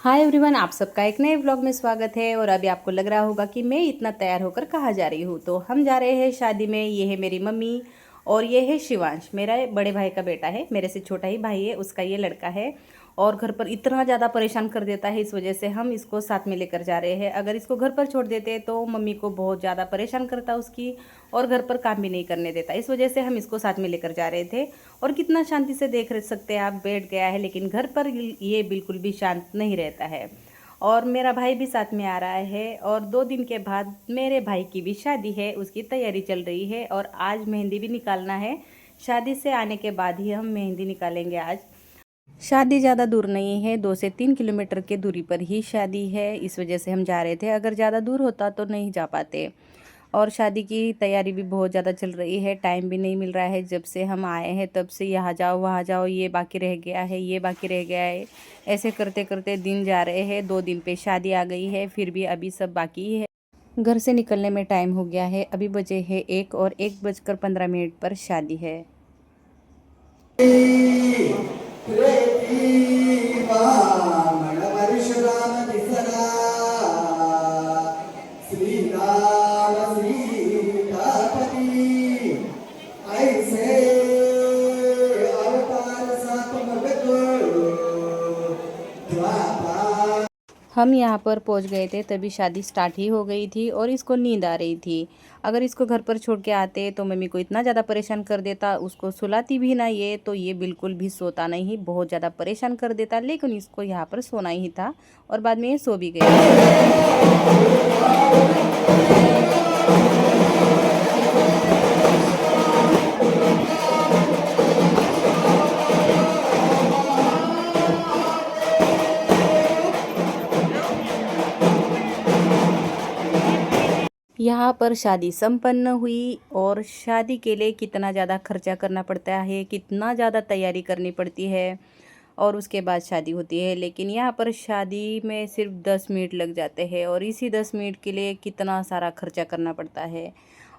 Hi everyone, आप सबका एक नए व्लॉग में स्वागत है। और अभी आपको लग रहा होगा कि मैं इतना तैयार होकर कहाँ जा रही हूँ। तो हम जा रहे हैं शादी में। ये है मेरी मम्मी और ये है शिवांश, मेरा बड़े भाई का बेटा है। मेरे से छोटा ही भाई है, उसका ये लड़का है। और घर पर इतना ज़्यादा परेशान कर देता है, इस वजह से हम इसको साथ में लेकर जा रहे हैं। अगर इसको घर पर छोड़ देते तो मम्मी को बहुत ज़्यादा परेशान करता उसकी, और घर पर काम भी नहीं करने देता। इस वजह से हम इसको साथ में लेकर जा रहे थे। और कितना शांति से देख सकते हैं आप, बैठ गया है। लेकिन घर पर ये बिल्कुल भी शांत नहीं रहता है। और मेरा भाई भी साथ में आ रहा है। और 2 दिन के बाद मेरे भाई की भी शादी है, उसकी तैयारी चल रही है। और आज मेहंदी भी निकालना है। शादी से आने के बाद ही हम मेहंदी निकालेंगे आज। शादी ज़्यादा दूर नहीं है, 2 से 3 किलोमीटर के दूरी पर ही शादी है। इस वजह से हम जा रहे थे, अगर ज़्यादा दूर होता तो नहीं जा पाते। और शादी की तैयारी भी बहुत ज़्यादा चल रही है, टाइम भी नहीं मिल रहा है। जब से हम आए हैं तब से यहाँ जाओ वहाँ जाओ, ये बाकी रह गया है, ये बाकी रह गया है। ऐसे करते करते दिन जा रहे हैं। 2 दिन पे शादी आ गई है, फिर भी अभी सब बाकी है। घर से निकलने में टाइम हो गया है। अभी बजे है 1 और 1:15 पर शादी है। हम यहाँ पर पहुँच गए थे, तभी शादी स्टार्ट ही हो गई थी और इसको नींद आ रही थी। अगर इसको घर पर छोड़ के आते तो मम्मी को इतना ज़्यादा परेशान कर देता, उसको सुलाती भी ना ये, तो ये बिल्कुल भी सोता नहीं, बहुत ज़्यादा परेशान कर देता। लेकिन इसको यहाँ पर सोना ही था और बाद में ये सो भी गया। यहाँ पर शादी संपन्न हुई। और शादी के लिए कितना ज़्यादा खर्चा करना पड़ता है, कितना ज़्यादा तैयारी करनी पड़ती है, और उसके बाद शादी होती है। लेकिन यहाँ पर शादी में सिर्फ 10 मिनट लग जाते हैं, और इसी 10 मिनट के लिए कितना सारा खर्चा करना पड़ता है।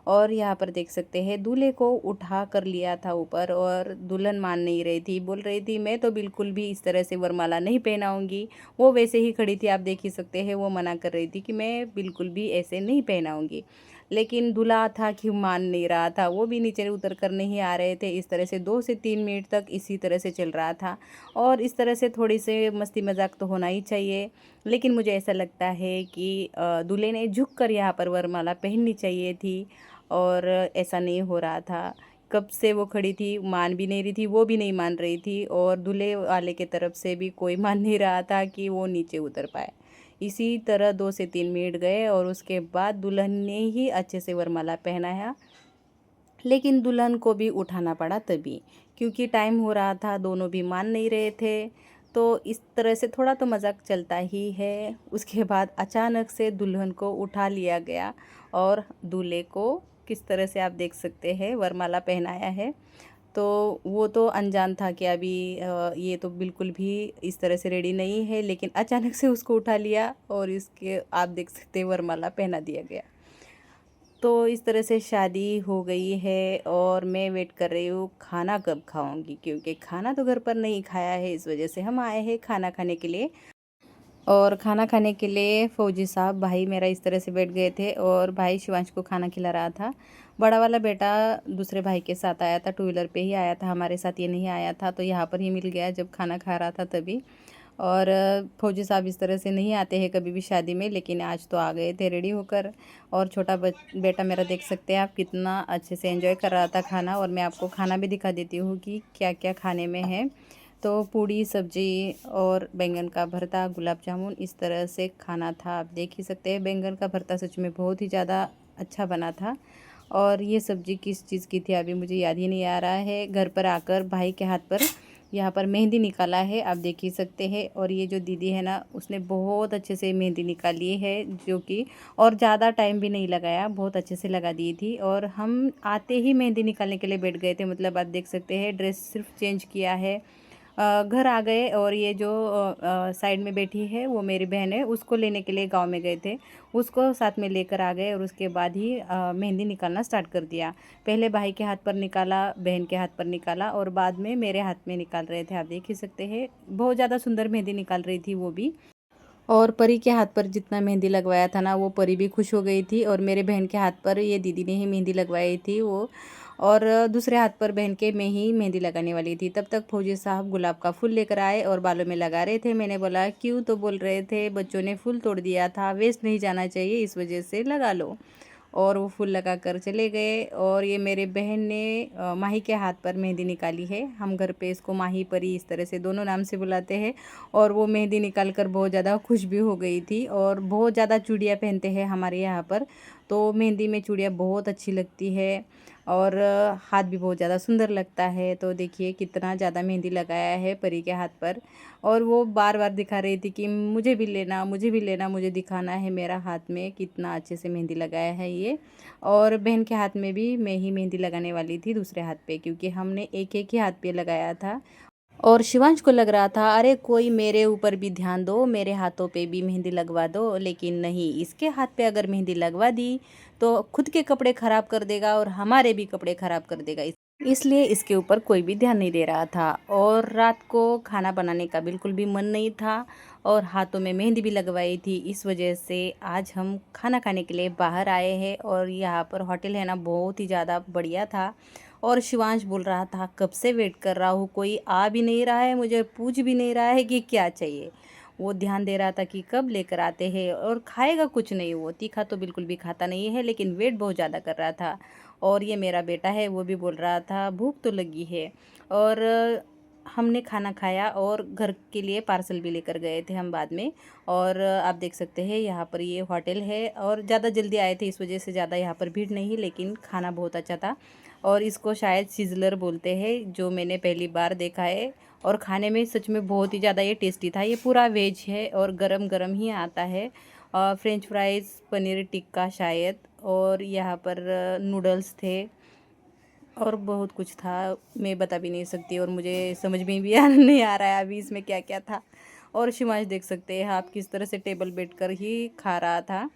और यहाँ पर देख सकते हैं, दूल्हे को उठा कर लिया था ऊपर, और दुल्हन मान नहीं रही थी, बोल रही थी मैं तो बिल्कुल भी इस तरह से वरमाला नहीं पहनाऊंगी। वो वैसे ही खड़ी थी, आप देख ही सकते हैं, वो मना कर रही थी कि मैं बिल्कुल भी ऐसे नहीं पहनाऊंगी। लेकिन दूल्हा था कि मान नहीं रहा था, वो भी नीचे उतर कर नहीं आ रहे थे। इस तरह से 2 से 3 मिनट तक इसी तरह से चल रहा था। और इस तरह से थोड़ी से मस्ती मजाक तो होना ही चाहिए। लेकिन मुझे ऐसा लगता है कि दूल्हे ने झुक कर यहाँ पर वरमाला पहननी चाहिए थी, और ऐसा नहीं हो रहा था। कब से वो खड़ी थी, मान भी नहीं रही थी, वो भी नहीं मान रही थी, और दूल्हे वाले के तरफ से भी कोई मान नहीं रहा था कि वो नीचे उतर पाए। इसी तरह 2 से 3 मिनट गए, और उसके बाद दुल्हन ने ही अच्छे से वरमाला पहनाया। लेकिन दुल्हन को भी उठाना पड़ा तभी, क्योंकि टाइम हो रहा था, दोनों भी मान नहीं रहे थे। तो इस तरह से थोड़ा तो मजाक चलता ही है। उसके बाद अचानक से दुल्हन को उठा लिया गया, और दूल्हे को किस तरह से आप देख सकते हैं वरमाला पहनाया है। तो वो तो अनजान था कि अभी ये तो बिल्कुल भी इस तरह से रेडी नहीं है। लेकिन अचानक से उसको उठा लिया, और इसके आप देख सकते हैं वरमाला पहना दिया गया। तो इस तरह से शादी हो गई है। और मैं वेट कर रही हूँ खाना कब खाऊंगी, क्योंकि खाना तो घर पर नहीं खाया है। इस वजह से हम आए हैं खाना खाने के लिए। और खाना खाने के लिए फौजी साहब भाई मेरा इस तरह से बैठ गए थे, और भाई शिवांश को खाना खिला रहा था। बड़ा वाला बेटा दूसरे भाई के साथ आया था, टू व्हीलर पे ही आया था, हमारे साथ ये नहीं आया था। तो यहाँ पर ही मिल गया जब खाना खा रहा था तभी। और फौजी साहब इस तरह से नहीं आते हैं कभी भी शादी में, लेकिन आज तो आ गए थे रेडी होकर। और छोटा बेटा मेरा देख सकते हैं आप, कितना अच्छे से एंजॉय कर रहा था खाना। और मैं आपको खाना भी दिखा देती हूँ कि क्या क्या खाने में है। तो पूड़ी सब्जी और बैंगन का भरता, गुलाब जामुन, इस तरह से खाना था। आप देख ही सकते हैं, बैंगन का भरता सच में बहुत ही ज़्यादा अच्छा बना था। और ये सब्ज़ी किस चीज़ की थी अभी मुझे याद ही नहीं आ रहा है। घर पर आकर भाई के हाथ पर यहाँ पर मेहंदी निकाला है, आप देख ही सकते हैं। और ये जो दीदी है ना, उसने बहुत अच्छे से मेहंदी निकाली है, जो कि और ज़्यादा टाइम भी नहीं लगाया, बहुत अच्छे से लगा दी थी। और हम आते ही मेहंदी निकालने के लिए बैठ गए थे, मतलब आप देख सकते हैं, ड्रेस सिर्फ चेंज किया है, घर आ गए। और ये जो साइड में बैठी है वो मेरी बहन है, उसको लेने के लिए गांव में गए थे, उसको साथ में लेकर आ गए। और उसके बाद ही मेहंदी निकालना स्टार्ट कर दिया। पहले भाई के हाथ पर निकाला, बहन के हाथ पर निकाला, और बाद में मेरे हाथ में निकाल रहे थे। आप देख ही सकते हैं, बहुत ज़्यादा सुंदर मेहंदी निकाल रही थी वो भी। और परी के हाथ पर जितना मेहंदी लगवाया था ना, वो परी भी खुश हो गई थी। और मेरे बहन के हाथ पर ये दीदी ने ही मेहंदी लगवाई थी वो, और दूसरे हाथ पर बहन के मैं ही मेहंदी लगाने वाली थी। तब तक फौजी साहब गुलाब का फूल लेकर आए और बालों में लगा रहे थे। मैंने बोला क्यों, तो बोल रहे थे बच्चों ने फूल तोड़ दिया था, वेस्ट नहीं जाना चाहिए, इस वजह से लगा लो। और वो फूल लगा कर चले गए। और ये मेरे बहन ने माही के हाथ पर मेहंदी निकाली है। हम घर पे इसको माही परी इस तरह से दोनों नाम से बुलाते हैं। और वो मेहंदी निकाल कर बहुत ज़्यादा खुश भी हो गई थी। और बहुत ज़्यादा चूड़ियाँ पहनते हैं हमारे यहाँ पर, तो मेहंदी में चूड़ियाँ बहुत अच्छी लगती है। और हाथ भी बहुत ज़्यादा सुंदर लगता है। तो देखिए कितना ज़्यादा मेहंदी लगाया है परी के हाथ पर। और वो बार बार दिखा रही थी कि मुझे भी लेना, मुझे भी लेना, मुझे दिखाना है मेरा हाथ में कितना अच्छे से मेहंदी लगाया है ये। और बहन के हाथ में भी मैं ही मेहंदी लगाने वाली थी दूसरे हाथ पे, क्योंकि हमने एक एक ही हाथ पे लगाया था। और शिवांश को लग रहा था अरे कोई मेरे ऊपर भी ध्यान दो, मेरे हाथों पे भी मेहंदी लगवा दो, लेकिन नहीं, इसके हाथ पे अगर मेहंदी लगवा दी तो खुद के कपड़े ख़राब कर देगा और हमारे भी कपड़े ख़राब कर देगा। इसलिए इसके ऊपर कोई भी ध्यान नहीं दे रहा था। और रात को खाना बनाने का बिल्कुल भी मन नहीं था, और हाथों में मेहंदी भी लगवाई थी। इस वजह से आज हम खाना खाने के लिए बाहर आए हैं। और यहाँ पर होटल है ना, बहुत ही ज़्यादा बढ़िया था। और शिवांश बोल रहा था कब से वेट कर रहा हूँ, कोई आ भी नहीं रहा है, मुझे पूछ भी नहीं रहा है कि क्या चाहिए। वो ध्यान दे रहा था कि कब लेकर आते हैं। और खाएगा कुछ नहीं, वो तीखा तो बिल्कुल भी खाता नहीं है, लेकिन वेट बहुत ज़्यादा कर रहा था। और ये मेरा बेटा है, वो भी बोल रहा था भूख तो लगी है। और हमने खाना खाया और घर के लिए पार्सल भी लेकर गए थे हम बाद में। और आप देख सकते हैं यहाँ पर ये होटल है। और ज़्यादा जल्दी आए थे, इस वजह से ज़्यादा यहाँ पर भीड़ नहीं, लेकिन खाना बहुत अच्छा था। और इसको शायद सिजलर बोलते हैं, जो मैंने पहली बार देखा है। और खाने में सच में बहुत ही ज़्यादा ये टेस्टी था। ये पूरा वेज है और गरम गरम ही आता है। फ्रेंच फ्राइज़, पनीर टिक्का शायद, और यहाँ पर नूडल्स थे, और बहुत कुछ था, मैं बता भी नहीं सकती। और मुझे समझ में भी नहीं आ रहा है अभी इसमें क्या क्या था। और शिवांश देख सकते हैं आप किस तरह से टेबल बैठ कर ही खा रहा था।